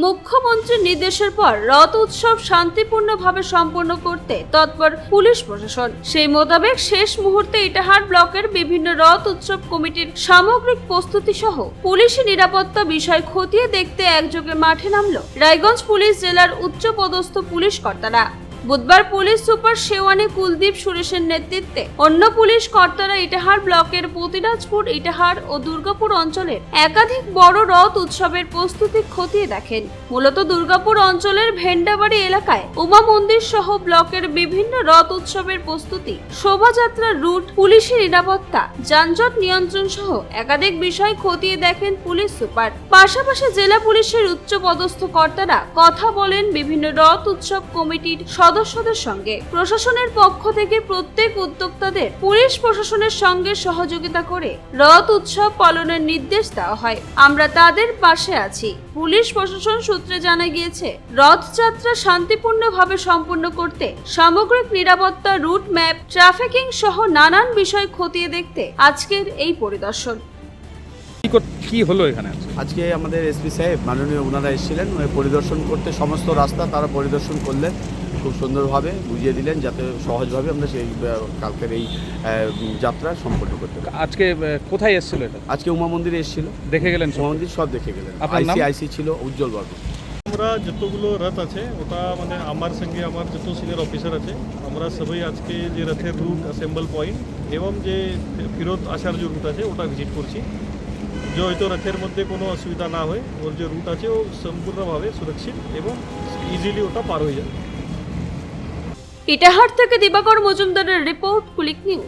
মুখ্যমন্ত্রীর নির্দেশের পর রথ উৎসব শান্তিপূর্ণভাবে সম্পন্ন করতে তৎপর পুলিশ প্রশাসন। সেই মোতাবেক শেষ মুহূর্তে ইটাহার ব্লকের বিভিন্ন রথ উৎসব কমিটির সামগ্রিক প্রস্তুতি সহ পুলিশি নিরাপত্তা বিষয় খতিয়ে দেখতে একযোগে মাঠে নামল রায়গঞ্জ পুলিশ জেলার উচ্চপদস্থ পুলিশ কর্তারা। বুধবার পুলিশ সুপার শেওয়ানি কুলদীপ সুরেশের নেতৃত্বে অন্য পুলিশ কর্তারা ইটাহার ব্লকের পতিরাজপুর, ইটাহার ও দুর্গাপুর অঞ্চলের একাধিক বড় রথ উৎসবের প্রস্তুতি খতিয়ে দেখেন। মূলত দুর্গাপুর অঞ্চলের ভেন্ডাবাড়ি এলাকায় উমা মন্দির সহ ব্লকের বিভিন্ন রথ উৎসবের প্রস্তুতি, শোভাযাত্রার রুট, পুলিশি নিরাপত্তা, যানজট নিয়ন্ত্রণ সহ একাধিক বিষয় খতিয়ে দেখেন পুলিশ সুপার। পাশাপাশি জেলা পুলিশের উচ্চপদস্থ কর্তারা কথা বলেন বিভিন্ন রথ উৎসব কমিটির সদস্যদের সঙ্গে। প্রশাসনের পক্ষ থেকে প্রত্যেক উদ্যোক্তাদের পুলিশ প্রশাসনের সঙ্গে সহযোগিতা করে রথ উৎসব পালনের নির্দেশ দেওয়া হয়। আমরা তাদের পাশে আছি। পুলিশ প্রশাসন সূত্রে জানা গিয়েছে, রথযাত্রা শান্তিপূর্ণভাবে সম্পন্ন করতে সামগ্রিক নিরাপত্তা, রুট ম্যাপ, ট্রাফিকিং সহ নানান বিষয় খতিয়ে দেখতে আজকের এই পরিদর্শন। কি হলো এখানে? আজকে আমাদের এসপি সাহেব মাননীয় ওনারা এসেছিলেন পরিদর্শন করতে। সমস্ত রাস্তা তারা পরিদর্শন করলেন, খুব সুন্দরভাবে বুঝিয়ে দিলেন যাতে সহজভাবে আমরা সেই কালকের এই যাত্রা সম্পন্ন করতে পারি। আজকে কোথায় এসেছিল এটা? আজকে উমা মন্দিরে এসেছিল, দেখে গেলেন? উমা মন্দির সব দেখে গেলেন। আইসি ছিল উজ্জ্বল বাবু। আমরা যতগুলো রথ আছে ওটা মানে আমার সঙ্গে আমার যত সিনিয়র অফিসার আছে আমরা সবাই আজকে যে রথের রুট, অ্যাসেম্বল পয়েন্ট এবং যে ফেরত আসার যে রুট আছে ওটা ভিজিট করছি, যে হয়তো রথের মধ্যে কোনো অসুবিধা না হয়, ওর যে রুট আছে ও সম্পূর্ণভাবে সুরক্ষিত এবং ইজিলি ওটা পার হয়ে যায়। ইটাহার থেকে দিবাকর মজুমদারের রিপোর্ট, কুলিক নিউজ।